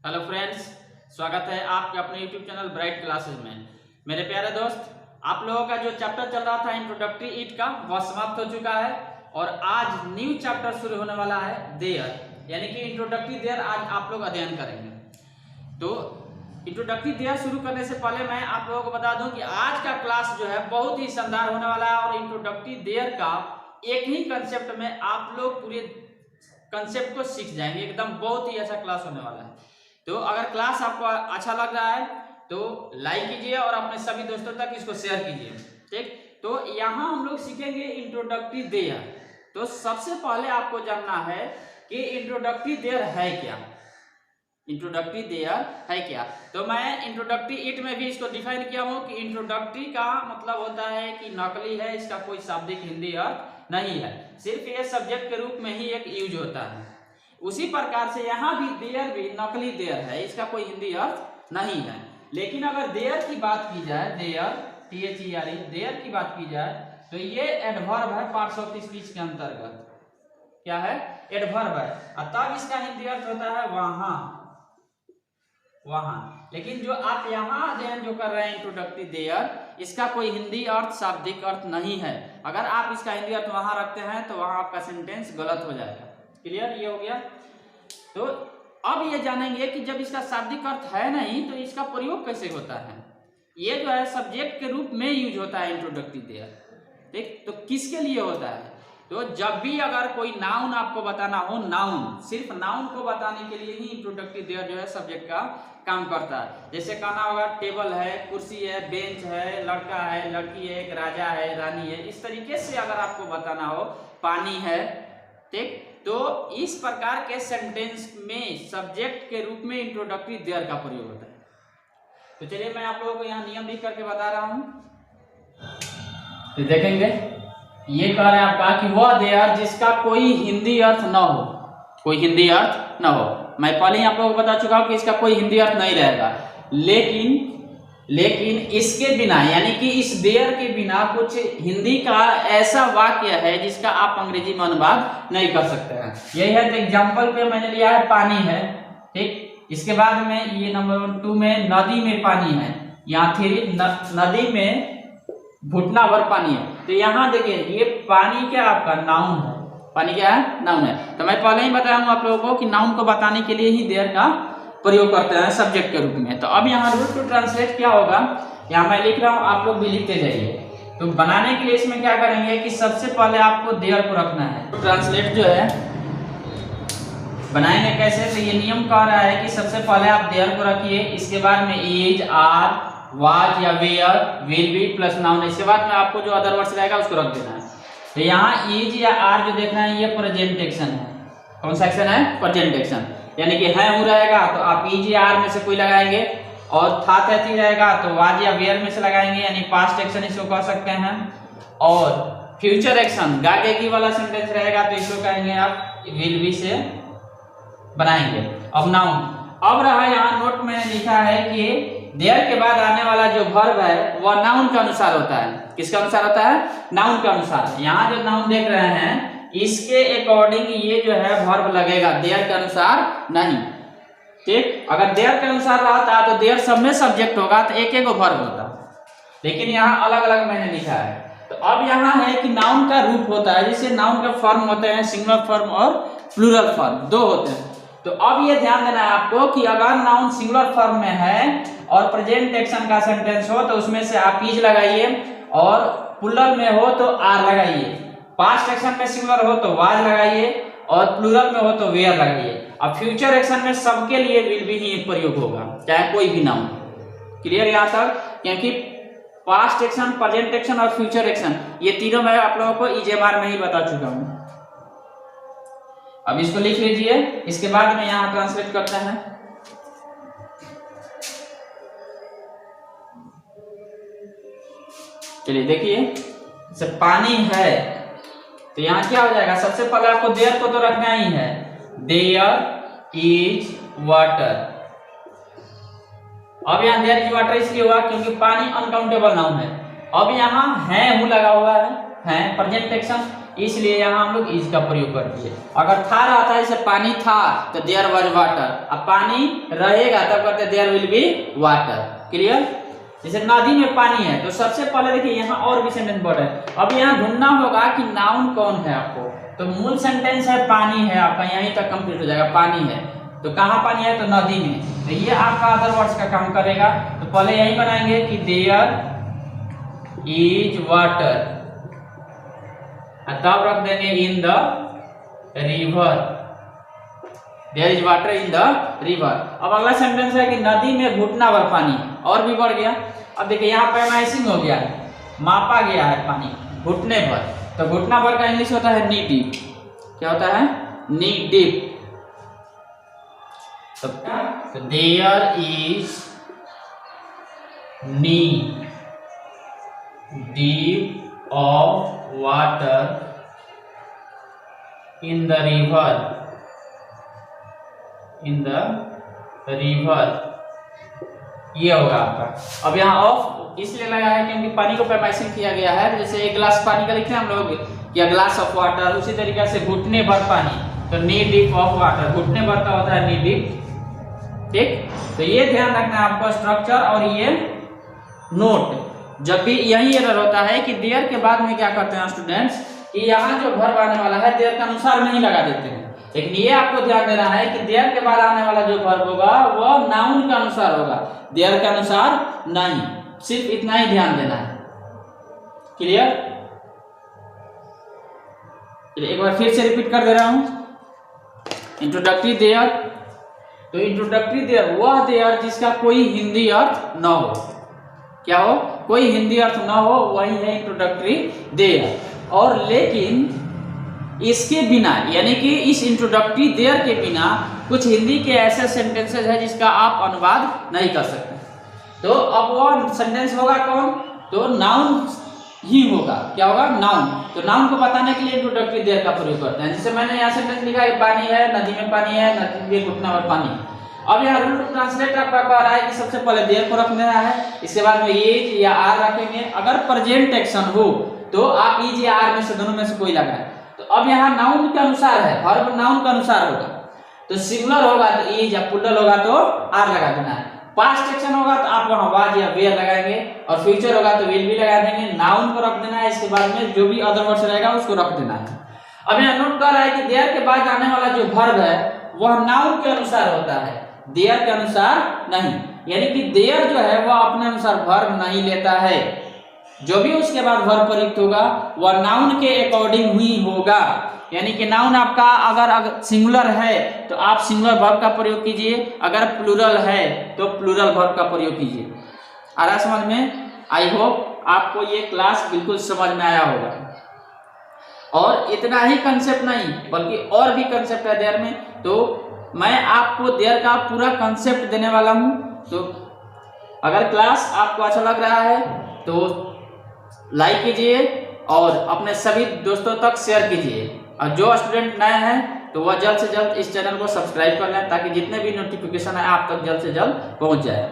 Hello friends, स्वागत है आपके अपने यूट्यूब चैनल ब्राइट क्लासेस में। मेरे प्यारे दोस्त, आप लोगों का जो चैप्टर चल रहा था इंट्रोडक्टरी इट का, वह समाप्त हो चुका है और आज न्यू चैप्टर शुरू होने वाला है देयर, यानी कि इंट्रोडक्टरी देयर आज आप लोग अध्ययन करेंगे। तो इंट्रोडक्टरी देयर शुरू करने से पहले मैं आप लोगों को बता दूं कि आज का क्लास जो है बहुत ही शानदार होने वाला है और इंट्रोडक्टरी देयर का एक ही कंसेप्ट में आप लोग पूरे कंसेप्ट को सीख जाएंगे। एकदम बहुत ही अच्छा क्लास होने वाला है। तो अगर क्लास आपको अच्छा लग रहा है तो लाइक कीजिए और अपने सभी दोस्तों तक इसको शेयर कीजिए। ठीक, तो यहाँ हम लोग सीखेंगे इंट्रोडक्टरी देयर। तो सबसे पहले आपको जानना है कि इंट्रोडक्टरी देयर है क्या। इंट्रोडक्टरी देयर है क्या, तो मैं इंट्रोडक्टरी इट में भी इसको डिफाइन किया हूँ कि इंट्रोडक्टरी का मतलब होता है कि नकली है, इसका कोई शाब्दिक हिंदी अर्थ नहीं है, सिर्फ ये सब्जेक्ट के रूप में ही एक यूज होता है। उसी प्रकार से यहाँ भी देयर भी नकली देयर है, इसका कोई हिंदी अर्थ नहीं है। लेकिन अगर देयर की बात की जाए, देयर THERE देयर की बात की जाए तो ये एडवर्ब है पार्ट्स ऑफ स्पीच के अंतर्गत। क्या है? एडवर्ब है, और तब इसका हिंदी अर्थ होता है वहां वहां। लेकिन जो आप यहाँ अध्ययन जो कर रहे हैं इंट्रोडक्टरी देयर, इसका कोई हिंदी अर्थ शाब्दिक अर्थ नहीं है। अगर आप इसका हिंदी अर्थ वहां रखते हैं तो वहां आपका सेंटेंस गलत हो जाएगा। क्लियर? ये हो गया। तो अब ये जानेंगे कि जब इसका शाब्दिक अर्थ है नहीं तो इसका प्रयोग कैसे होता है। ये जो है सब्जेक्ट के रूप में यूज होता है इंट्रोडक्टरी देयर। ठीक, तो किसके लिए होता है? तो जब भी अगर कोई नाउन आपको बताना हो, नाउन, सिर्फ नाउन को बताने के लिए ही इंट्रोडक्टरी देयर जो है सब्जेक्ट का काम करता है। जैसे कहना होगा टेबल है, कुर्सी है, बेंच है, लड़का है, लड़की है, एक राजा है, रानी है, इस तरीके से अगर आपको बताना हो, पानी है। ठीक, तो इस प्रकार के सेंटेंस में सब्जेक्ट के रूप में इंट्रोडक्टरी देयर का प्रयोग होता है। तो चलिए मैं आप लोगों को यहाँ नियम लिख करके बता रहा हूं। तो देखेंगे, ये कह रहे हैं आपका कि वह देयर जिसका कोई हिंदी अर्थ न हो, कोई हिंदी अर्थ न हो। मैं पहले ही आप लोगों को बता चुका हूं कि इसका कोई हिंदी अर्थ नहीं रहेगा, लेकिन इसके बिना, यानी कि इस देयर के बिना कुछ हिंदी का ऐसा वाक्य है जिसका आप अंग्रेजी में अनुवाद नहीं कर सकते हैं। यही है। तो एग्जांपल पे मैंने लिया है पानी है। ठीक, इसके बाद में ये नंबर 2 में नदी में पानी है, यहाँ 3 नदी में घुटना भर पानी है। तो यहाँ देखिए, ये पानी क्या आपका नाउन है। पानी क्या है? नाउन है। तो मैं पहले ही बताया हूँ आप लोगों को कि नाउन को बताने के लिए ही देयर का प्रयोग करते हैं सब्जेक्ट के रूप में। तो अब यहाँ रूल टू ट्रांसलेट क्या होगा, यहाँ मैं लिख रहा हूँ, आप लोग भी लिखते जाइए। तो बनाने के लिए इसमें क्या करेंगे कि सबसे पहले आपको देयर को रखना है। तो ट्रांसलेट जो है बनाएंगे कैसे, तो ये नियम कह रहा है कि सबसे पहले आप देयर को रखिए, इसके बाद में इज, आर, वाज या were, will be plus noun, इसके बाद में आपको जो अदर वर्ड्स रहेगा उसको रख देना है। तो यहाँ इज या आर जो देखना है ये प्रेजेंट एक्शन है। कौन सा एक्शन है? प्रेजेंट एक्शन, यानी कि है हूं रहेगा तो आप इज या आर में से कोई लगाएंगे, और था तैती रहेगा तो वाज या वेयर में से लगाएंगे, यानी पास्ट एक्शन इसको कह सकते हैं। और फ्यूचर एक्शन गागेगी वाला सेंटेंस रहेगा तो इसको कहेंगे आप विल बी से बनाएंगे। अब नाउन, अब रहा यहाँ नोट में लिखा है कि देयर के बाद आने वाला जो वर्ब है वह नाउन के अनुसार होता है। किसके अनुसार होता है? नाउन के अनुसार। यहाँ जो नाउन देख रहे हैं इसके अकॉर्डिंग ये जो है वर्ब लगेगा, देयर के अनुसार नहीं। ठीक, अगर देयर के अनुसार रहता तो देयर सब में सब्जेक्ट होगा तो एक एक वर्ब होता, लेकिन यहाँ अलग अलग मैंने लिखा है। तो अब यहाँ है कि नाउन का रूप होता है, जैसे नाउन के फॉर्म होते हैं सिंगुलर फॉर्म और प्लूरल फॉर्म, दो होते हैं। तो अब ये ध्यान देना है आपको कि अगर नाउन सिंगुलर फॉर्म में है और प्रेजेंट एक्शन का सेंटेंस हो तो उसमें से आप इज लगाइए, और प्लूरल में हो तो आर लगाइए, पास्ट एक्शन में सिंगुलर हो तो वाज लगाइए, और प्लूरल में हो तो वेयर लगाइए। अब फ्यूचर एक्शन में सबके लिए विल बी ही प्रयोग होगा, चाहे कोई भी नाउन। क्लियर यहाँ तक? क्योंकि पास्ट एक्शन, प्रेजेंट एक्शन और फ्यूचर एक्शन ये तीनों मैं आप लोगों को EJMR में ही बता चुका हूं। अब इसको लिख लीजिए, इसके बाद में यहाँ ट्रांसलेट करते हैं। चलिए देखिए, जैसे पानी है तो यहाँ क्या हो जाएगा, सबसे पहले आपको देयर को तो रखना ही है, देयर इज वाटर। अब यहाँ देयर इज वाटर इसलिए हुआ क्योंकि पानी अनकाउंटेबल नाउन है, अब यहाँ है हूँ लगा हुआ है प्रेजेंट टेंशन, इसलिए यहाँ हम लोग इज का प्रयोग कर दिए। अगर था रहता है जैसे पानी था तो देयर वाज वाटर, अब पानी रहेगा तब कहते there will be water. Clear? जैसे नदी में पानी है तो सबसे पहले देखिए यहाँ और भी सेंटेंस वर्ड है। अब यहाँ ढूंढना होगा कि नाउन कौन है आपको, तो मूल सेंटेंस है पानी है, आपका यहीं तक कंप्लीट हो जाएगा। पानी है तो कहाँ पानी है, तो नदी में, तो ये आपका अदर वर्ड्स का काम करेगा। तो पहले यही बनाएंगे कि देयर इज वाटर, तब रख देंगे in the river, there is water in the river. अब अगला सेंटेंस है कि नदी में घुटना भर पानी, और भी बढ़ गया। अब देखिए यहाँ पे मैसिंग हो गया, मापा गया है पानी घुटने भर, तो घुटना भर का इंग्लिश होता है नी डीप। क्या होता है? Knee deep. तो there is knee deep of water in the river, in the river, ये होगा आपका। अब यहाँ ऑफ इसलिए लगा है क्योंकि पानी को पैमाइसिंग किया गया है। जैसे एक गिलास पानी का लिखते हैं हम लोग या ग्लास ऑफ वाटर, उसी तरीके से घुटने भर पानी, तो नी डीप ऑफ वाटर, घुटने भर का होता है नी डीप। ठीक, तो ये ध्यान रखना है आपको स्ट्रक्चर। और ये नोट, जब भी यही एरर होता है कि देयर के बाद में क्या करते हैं स्टूडेंट्स, कि यहाँ जो वर्ब आने वाला है देयर के अनुसार नहीं लगा देते हैं। लेकिन ये आपको ध्यान देना है कि देयर के बाद आने वाला जो वर्ब होगा वह नाउन के अनुसार होगा, देयर के अनुसार नहीं। सिर्फ इतना ही ध्यान देना है। क्लियर? एक बार फिर से रिपीट कर दे रहा हूं। इंट्रोडक्टरी देयर, तो इंट्रोडक्टरी देयर वह देयर जिसका कोई हिंदी अर्थ न हो। क्या हो? कोई हिंदी अर्थ न हो, वही है इंट्रोडक्टरी देयर। और लेकिन इसके बिना, यानी कि इस इंट्रोडक्टरी देयर के बिना कुछ हिंदी के ऐसे सेंटेंसेस है जिसका आप अनुवाद नहीं कर सकते। तो अब वो सेंटेंस होगा कौन, तो नाउन ही होगा। क्या होगा? नाउन। तो नाउन को बताने के लिए इंट्रोडक्टरी देयर का प्रयोग करते हैं। जैसे मैंने यहाँ सेंटेंस लिखा है पानी है, नदी में पानी है, नदी में घुटना भर पानी। अब यहाँ रूल ट्रांसलेट आपका कह रहा है कि सबसे पहले देयर को रख देना है, इसके बाद में इज या आर रखेंगे। अगर प्रेजेंट एक्शन हो तो आप इज या आर में से दोनों में से कोई लगाए। तो अब यहाँ नाउन के अनुसार है, वर्ब नाउन के अनुसार होगा। तो सिंगुलर होगा तो इज, या प्लूरल होगा तो आर लगा देना है। पास्ट एक्शन होगा तो आप वहां वाज या वेयर लगाएंगे, और फ्यूचर होगा तो विल भी लगा देंगे। नाउन को रख देना है, इसके बाद में जो भी अदर वर्ड्स रहेगा उसको रख देना है। अब यहाँ नोट कर रहा है कि देयर के बाद आने वाला जो वर्ब है वह नाउन के अनुसार होता है, देयर के अनुसार नहीं। यानी कि देयर जो है वह अपने अनुसार वर्ब नहीं लेता है, जो भी उसके बाद वर्ब प्रयुक्त होगा वह नाउन के अकॉर्डिंग ही होगा। यानी कि नाउन आपका अगर सिंगुलर है तो आप सिंगुलर वर्ब का प्रयोग कीजिए, अगर प्लूरल है तो प्लूरल वर्ब का प्रयोग कीजिए। आ रहा समझ में? आई होप आपको ये क्लास बिल्कुल समझ में आया होगा। और इतना ही कंसेप्ट नहीं बल्कि और भी कंसेप्ट है देयर में, तो मैं आपको देयर का पूरा कंसेप्ट देने वाला हूं। तो अगर क्लास आपको अच्छा लग रहा है तो लाइक कीजिए और अपने सभी दोस्तों तक शेयर कीजिए। और जो स्टूडेंट नए हैं तो वह जल्द से जल्द इस चैनल को सब्सक्राइब कर लें, ताकि जितने भी नोटिफिकेशन है आप तक जल्द से जल्द पहुंच जाए।